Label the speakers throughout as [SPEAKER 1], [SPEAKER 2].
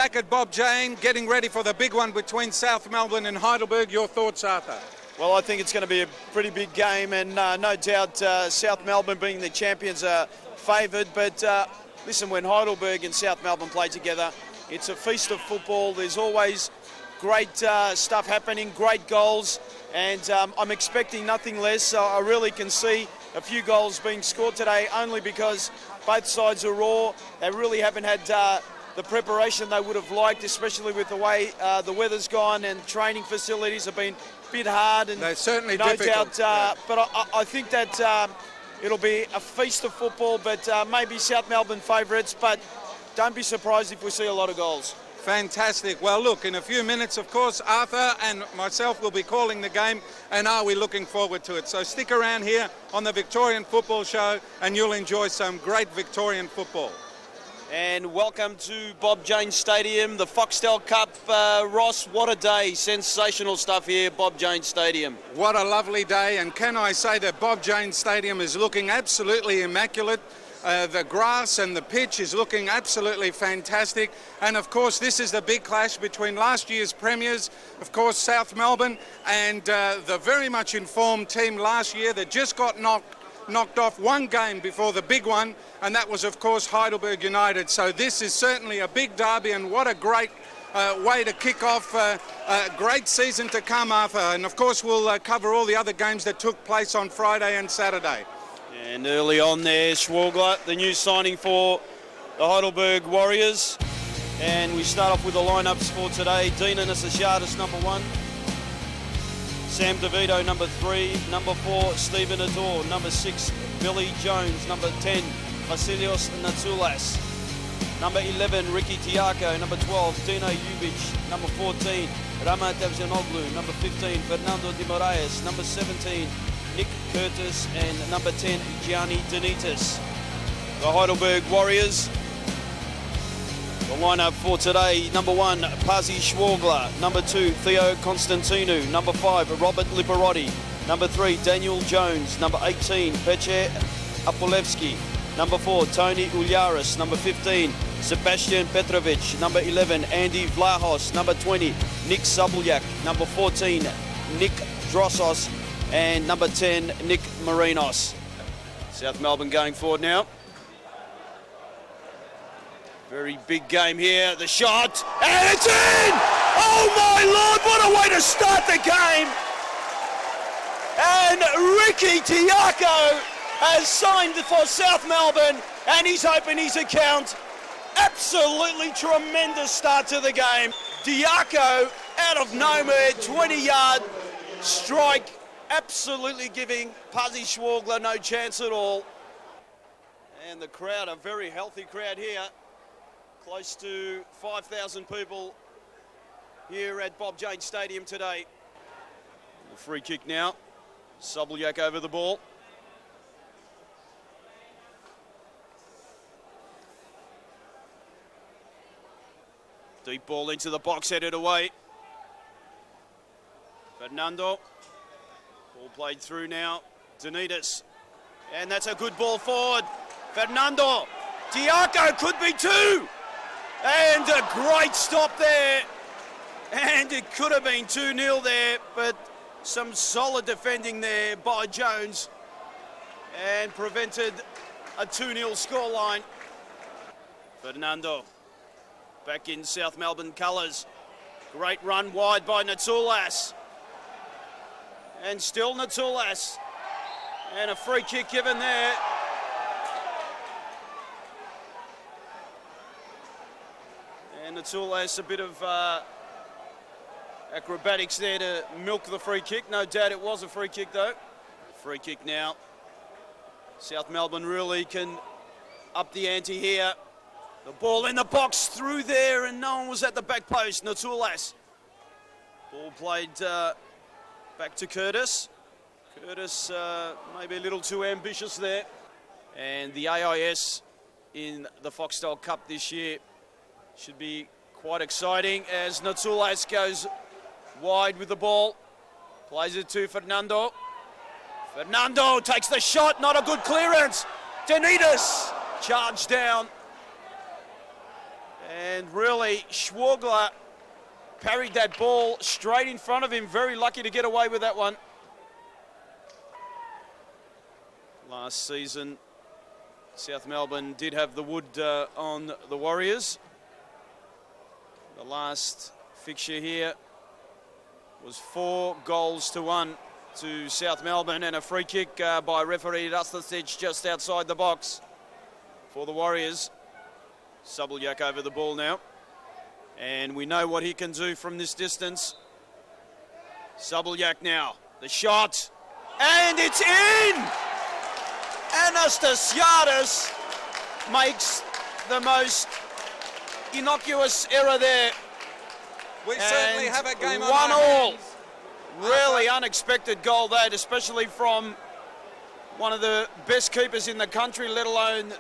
[SPEAKER 1] Back at Bob Jane, getting ready for the big one between South Melbourne and Heidelberg. Your thoughts, Arthur?
[SPEAKER 2] Well, I think it's going to be a pretty big game, and no doubt South Melbourne being the champions are favoured. But listen, when Heidelberg and South Melbourne play together, it's a feast of football. There's always great stuff happening, great goals, and I'm expecting nothing less. I really can see a few goals being scored today, only because both sides are raw. They really haven't had the preparation they would have liked, especially with the way the weather's gone and training facilities have been a bit hard. And
[SPEAKER 1] they're certainly
[SPEAKER 2] no
[SPEAKER 1] difficult.
[SPEAKER 2] doubt, but I think that it'll be a feast of football, but maybe South Melbourne favourites, but don't be surprised if we see a lot of goals.
[SPEAKER 1] Fantastic. Well, look, in a few minutes, of course, Arthur and myself will be calling the game, and are we looking forward to it? So stick around here on the Victorian Football Show, and you'll enjoy some great Victorian football.
[SPEAKER 2] And welcome to Bob Jane Stadium, the Foxtel Cup. Ross, what a day. Sensational stuff here, Bob Jane Stadium.
[SPEAKER 1] What a lovely day, and can I say that Bob Jane Stadium is looking absolutely immaculate. The grass and the pitch is looking absolutely fantastic. And of course, this is the big clash between last year's premiers, of course, South Melbourne, and the very much informed team last year that just got knocked off one game before the big one, and that was, of course, Heidelberg United. So this is certainly a big derby, and what a great way to kick off a great season to come, Arthur. And of course, we'll cover all the other games that took place on Friday and Saturday.
[SPEAKER 2] And early on there, Schwalger, the new signing for the Heidelberg Warriors. And we start off with the lineups for today. Dino Natsioulas, number 1. Sam Vito, number 3. Number 4, Stephen Adore. Number 6, Billy Jones. Number 10, Vasilios Natsioulas. Number 11, Ricky Diaco. Number 12, Dino Djulbic. Number 14, Rama Tavsancioglu. Number 15, Fernando de Moraes. Number 17, Nick Curtis. And number 10, Gianni Nittis. The Heidelberg Warriors. The lineup for today: number 1, Pasi Schwalger. Number 2, Theo Constantinou. Number 5, Robert Liparoti. Number 3, Daniel Jones. Number 18, Apolevski. Number 4, Tony Ouliaris. Number 15, Sebastian Petrovich. Number 11, Andy Vlahos. Number 20, Nick Sabljak. Number 14, Nick Drossos. And number 10, Nick Marinos. South Melbourne going forward now. Very big game here. The shot, and it's in! Oh my Lord, what a way to start the game! And Ricky Diaco has signed for South Melbourne, and he's opened his account. Absolutely tremendous start to the game. Diaco out of nowhere, 20-yard strike, absolutely giving Pasi Schwalger no chance at all. And the crowd, a very healthy crowd here. Close to 5,000 people here at Bob Jane Stadium today. The free kick now. Sabljak over the ball. Deep ball into the box, headed away. Fernando. Ball played through now. Nittis. And that's a good ball forward. Fernando. Diaco could be 2. And a great stop there. And it could have been 2-0 there, but some solid defending there by Jones and prevented a 2-0 scoreline. Fernando back in South Melbourne colours. Great run wide by Natsioulas. And still Natsioulas. And a free kick given there. And Natsioulas, a bit of acrobatics there to milk the free kick. No doubt it was a free kick though. Free kick now. South Melbourne really can up the ante here. The ball in the box through there, and no one was at the back post. Natsioulas. Ball played back to Curtis. Curtis maybe a little too ambitious there. And the AIS in the Foxtel Cup this year should be quite exciting as Natsioulas goes wide with the ball. Plays it to Fernando. Fernando takes the shot, not a good clearance. Nittis charged down. And really, Schwalger parried that ball straight in front of him. Very lucky to get away with that one. Last season, South Melbourne did have the wood on the Warriors. The last fixture here was 4-1 to South Melbourne, and a free kick by referee Rastocic just outside the box for the Warriors. Sabljak over the ball now, and we know what he can do from this distance. Sabljak now, the shot, and it's in! Anastasiadis makes the most innocuous error there.
[SPEAKER 1] We certainly have a game on
[SPEAKER 2] 1-1. Really unexpected goal that, especially from one of the best keepers in the country, let alone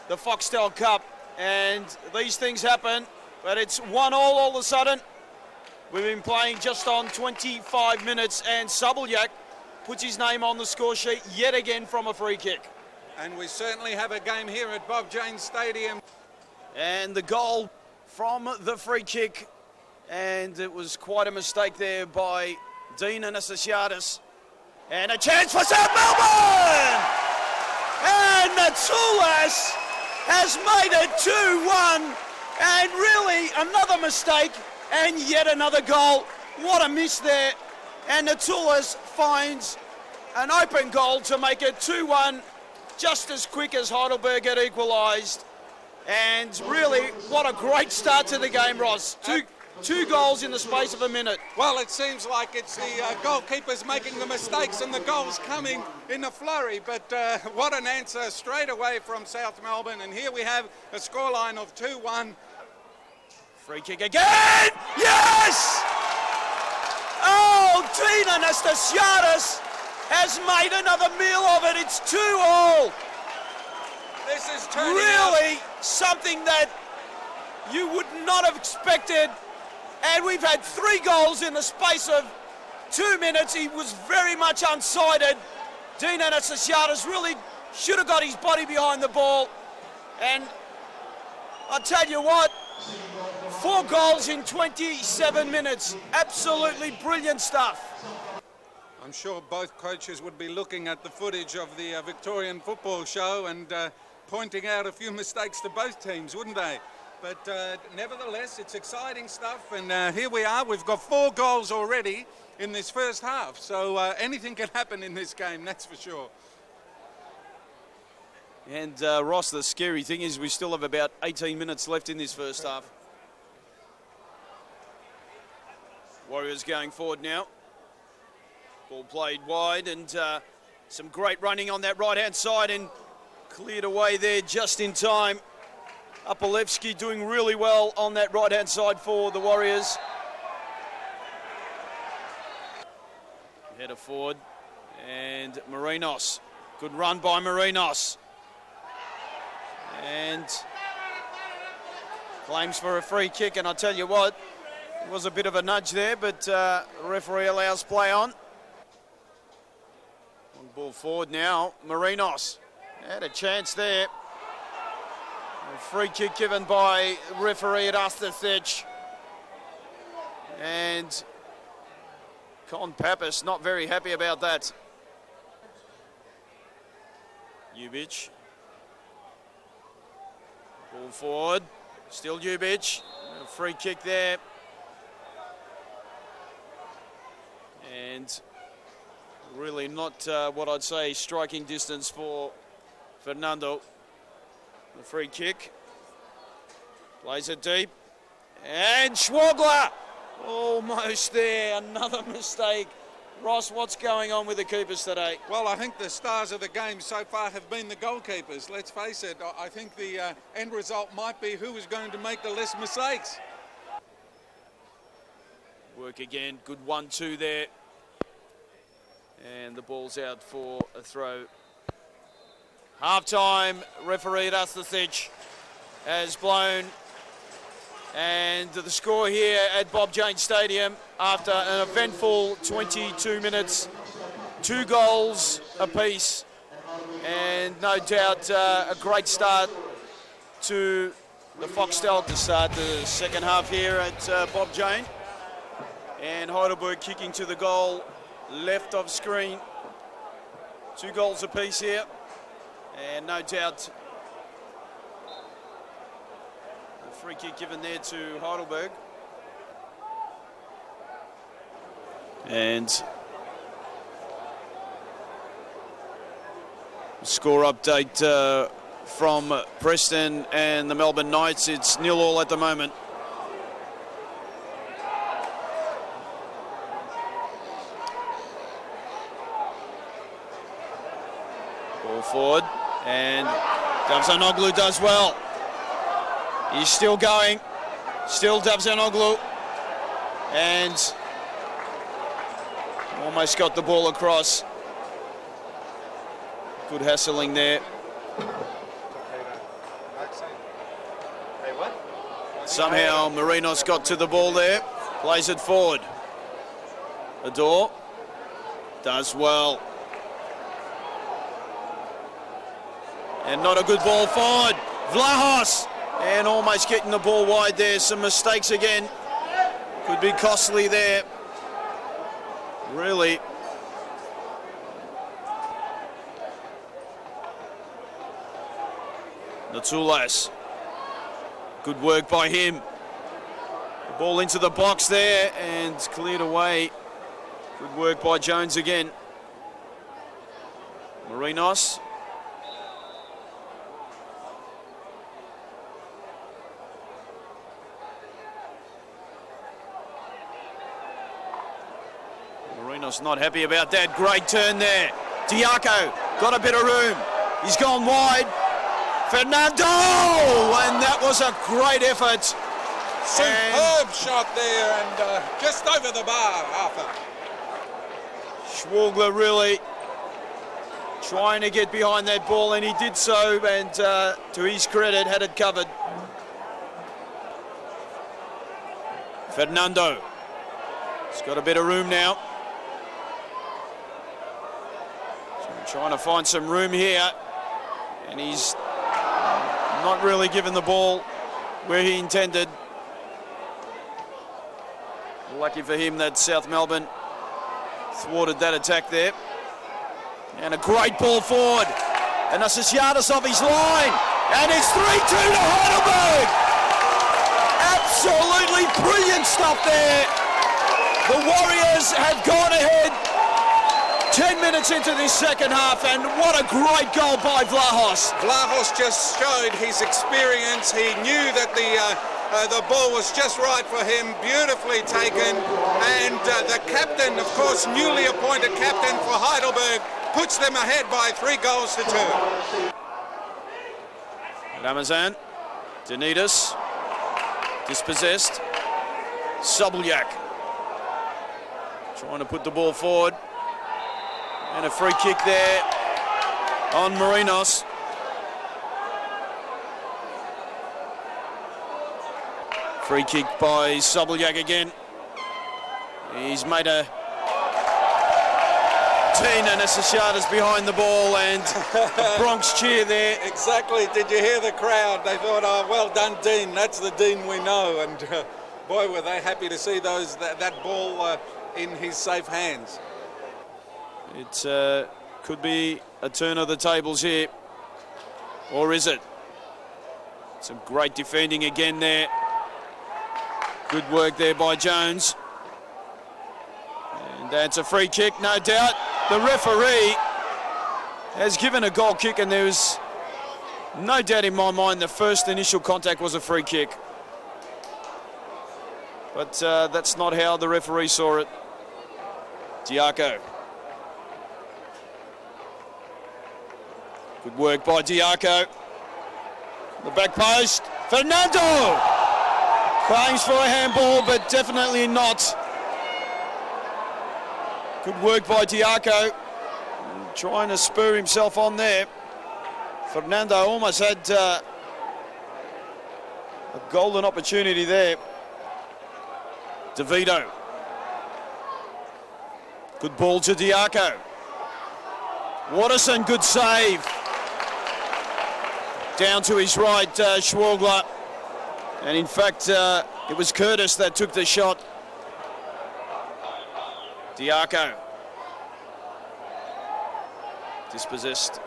[SPEAKER 2] the Foxtel Cup. And these things happen, but it's 1-1 all of a sudden. We've been playing just on 25 minutes, and Sabljak puts his name on the score sheet yet again from a free kick.
[SPEAKER 1] And we certainly have a game here at Bob Janes Stadium.
[SPEAKER 2] And the goal from the free kick, and it was quite a mistake there by Dino Natsioulas. And a chance for South Melbourne! And Natsioulas has made it 2-1, and really another mistake and yet another goal. What a miss there. And Natsioulas finds an open goal to make it 2-1 just as quick as Heidelberg had equalised. And really, what a great start to the game, Ross. Two goals in the space of a minute.
[SPEAKER 1] Well, it seems like it's the goalkeepers making the mistakes and the goals coming in a flurry, but what an answer straight away from South Melbourne. And here we have a scoreline of 2-1.
[SPEAKER 2] Free kick again! Yes! Oh, Dino Anastasiadis has made another meal of it. It's 2-2.
[SPEAKER 1] This is turning
[SPEAKER 2] really something that you would not have expected. And we've had 3 goals in the space of 2 minutes. He was very much unsighted. Dino Anastasiadis really should have got his body behind the ball. And I tell you what, 4 goals in 27 minutes. Absolutely brilliant stuff.
[SPEAKER 1] I'm sure both coaches would be looking at the footage of the Victorian football show and pointing out a few mistakes to both teams, wouldn't they? But nevertheless, it's exciting stuff, and here we are. We've got 4 goals already in this first half, so anything can happen in this game, that's for sure.
[SPEAKER 2] And Ross, the scary thing is we still have about 18 minutes left in this first half. Warriors going forward now. Ball played wide, and some great running on that right-hand side, and cleared away there just in time. Apolevski doing really well on that right-hand side for the Warriors. Header forward, and Moraes. Good run by Moraes. And claims for a free kick, and I tell you what, it was a bit of a nudge there, but referee allows play on. One ball forward now, Moraes. Had a chance there. A free kick given by referee Rastocic. And Con Pappas not very happy about that. Djulbic. Ball forward. Still Djulbic. A free kick there. And really not what I'd say striking distance for Fernando. The free kick. Plays it deep. And Schwalger! Almost there. Another mistake. Ross, what's going on with the keepers today?
[SPEAKER 1] Well, I think the stars of the game so far have been the goalkeepers. Let's face it, I think the end result might be who is going to make the less mistakes.
[SPEAKER 2] Work again. Good 1-2 there. And the ball's out for a throw. Half-time, referee Rastocic has blown. And the score here at Bob Janes Stadium after an eventful 22 minutes, 2 goals apiece. And no doubt a great start to the Foxtel to start the second half here at Bob Jane. And Heidelberg kicking to the goal left of screen. 2 goals apiece here. And no doubt a free kick given there to Heidelberg. And score update from Preston and the Melbourne Knights. It's 0-0 at the moment. Ball forward, and Tavsancioglu does well. He's still going, still Tavsancioglu, and almost got the ball across. Good hassling there. Somehow Moraes got to the ball there, plays it forward. Adore does well. And not a good ball forward. Vlahos, and almost getting the ball wide there. Some mistakes again. Could be costly there. Really. Natsioulas. Good work by him. The ball into the box there and cleared away. Good work by Jones again. Moraes. Moraes not happy about that. Great turn there. Diaco got a bit of room. He's gone wide. Fernando! And that was a great effort.
[SPEAKER 1] Superb shot there, and just over the bar, Arthur.
[SPEAKER 2] Schwalger really trying to get behind that ball, and he did so, and to his credit, had it covered. Fernando. He's got a bit of room now. So trying to find some room here, and he's not really given the ball where he intended. Lucky for him that South Melbourne thwarted that attack there. And a great ball forward. Anastasiadis off his line. And it's 3-2 to Heidelberg. Absolutely brilliant stuff there. The Warriors have gone ahead 10 minutes into this second half, and what a great goal by Vlahos.
[SPEAKER 1] Vlahos just showed his experience. He knew that the ball was just right for him, beautifully taken. And the captain, of course, newly appointed captain for Heidelberg, puts them ahead by 3 goals to 2.
[SPEAKER 2] Ramazan, Nittis, dispossessed. Sabljak trying to put the ball forward. And a free kick there on Moraes. Free kick by Sabljak again. He's made a Anastasiadis behind the ball, and a Bronx cheer there.
[SPEAKER 1] Exactly. Did you hear the crowd? They thought, oh, well done, Dean. That's the Dean we know. And boy, were they happy to see that ball in his safe hands.
[SPEAKER 2] It could be a turn of the tables here. Or is it? Some great defending again there. Good work there by Jones. And that's a free kick, no doubt. The referee has given a goal kick, and there's no doubt in my mind the first initial contact was a free kick. But that's not how the referee saw it. Diaco. Good work by Diaco. The back post. Fernando! Claims for a handball, but definitely not. Good work by Diaco. Trying to spur himself on there. Fernando almost had a golden opportunity there. Vito. Good ball to Diaco. Waterson, good save. Down to his right, Schwalger. And in fact, it was Curtis that took the shot. Diaco. Dispossessed.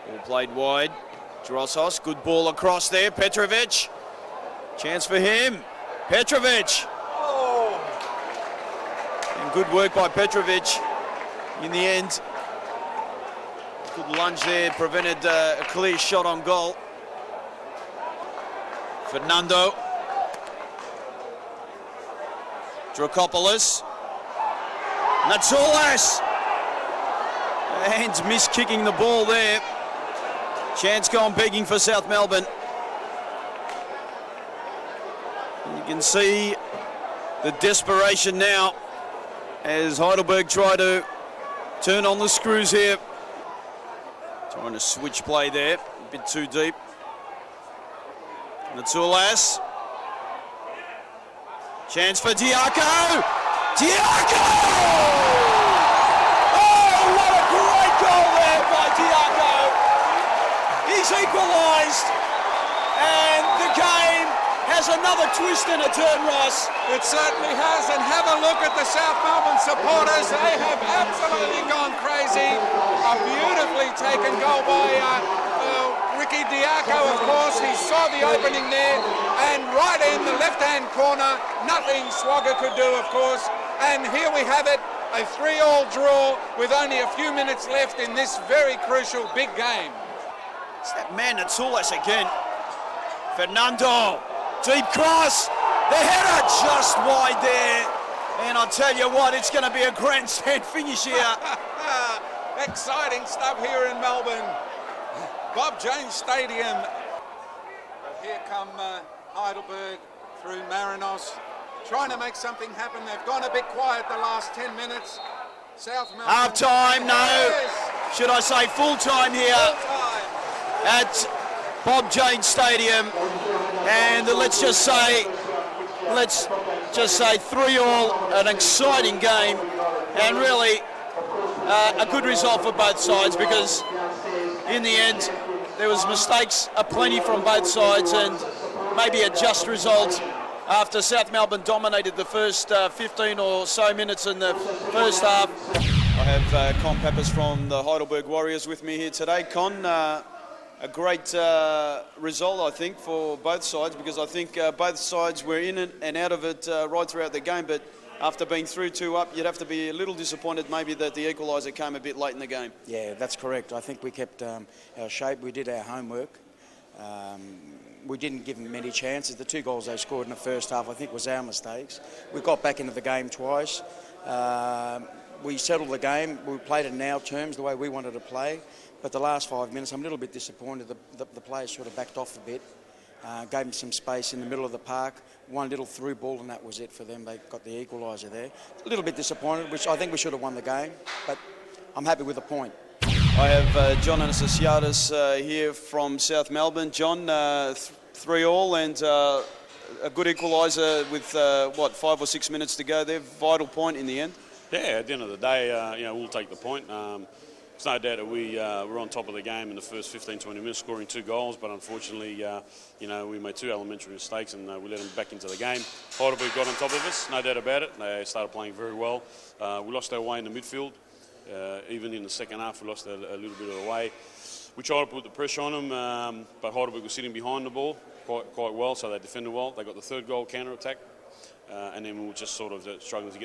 [SPEAKER 2] Ball played wide. Drossos, good ball across there. Petrovich. Chance for him. Petrovich. Oh. And good work by Petrovich in the end. Good lunge there, prevented a clear shot on goal. Fernando. Drakopoulos. Natsioulas. And miss kicking the ball there. Chance gone begging for South Melbourne. And you can see the desperation now as Heidelberg try to turn on the screws here. Trying to switch play there, a bit too deep. Natsioulas. Chance for Diaco. Diaco! Oh, what a great goal there by Diaco. He's equalised, and the game has another twist and a turn, Ross.
[SPEAKER 1] It certainly has, and have a look at the South Melbourne supporters. They have absolutely gone crazy. A beautifully taken goal by Ricky Diaco, of course. He saw the opening there, and right in the left-hand corner, nothing Schwalger could do, of course. And here we have it, a 3-3 draw with only a few minutes left in this very crucial big game.
[SPEAKER 2] It's that man Natsioulas again. Fernando, deep cross. The header just wide there. And I'll tell you what, it's going to be a grandstand finish here.
[SPEAKER 1] Exciting stuff here in Melbourne. Bob Jones Stadium. But here come Heidelberg through Marinos, trying to make something happen. They've gone a bit quiet the last 10 minutes. South Melbourne.
[SPEAKER 2] Half time, no.
[SPEAKER 1] Yes.
[SPEAKER 2] Should I say full time here?
[SPEAKER 1] Full time.
[SPEAKER 2] At Bob Jones Stadium. And let's just say 3-3, an exciting game, and really a good result for both sides, because in the end there was mistakes aplenty from both sides, and maybe a just result after South Melbourne dominated the first 15 or so minutes in the first half. I have Con Pappas from the Heidelberg Warriors with me here today. Con, a great result, I think, for both sides, because I think both sides were in it and out of it right throughout the game, but after being 3-2 up, you'd have to be a little disappointed maybe that the equaliser came a bit late in the game.
[SPEAKER 3] Yeah, that's correct. I think we kept our shape. We did our homework. We didn't give them many chances. The 2 goals they scored in the first half, I think, was our mistakes. We got back into the game twice. We settled the game. We played it in our terms, the way we wanted to play. But the last 5 minutes, I'm a little bit disappointed. The players sort of backed off a bit, gave them some space in the middle of the park. One little through ball, and that was it for them. They got the equaliser there. A little bit disappointed, which I think we should have won the game, but I'm happy with the point.
[SPEAKER 2] I have John Anastasiadis here from South Melbourne. John, 3-3 and a good equaliser with, 5 or 6 minutes to go there. Vital point in the end.
[SPEAKER 4] Yeah, at the end of the day, we'll take the point. There's no doubt that we were on top of the game in the first 15-20 minutes, scoring 2 goals, but unfortunately, we made 2 elementary mistakes, and we let them back into the game. Heidelberg got on top of us, no doubt about it. They started playing very well. We lost our way in the midfield. Even in the second half, we lost a little bit of the way. We tried to put the pressure on them, but Heidelberg was sitting behind the ball quite well, so they defended well. They got the 3rd goal counter-attack, and then we were just sort of struggling to get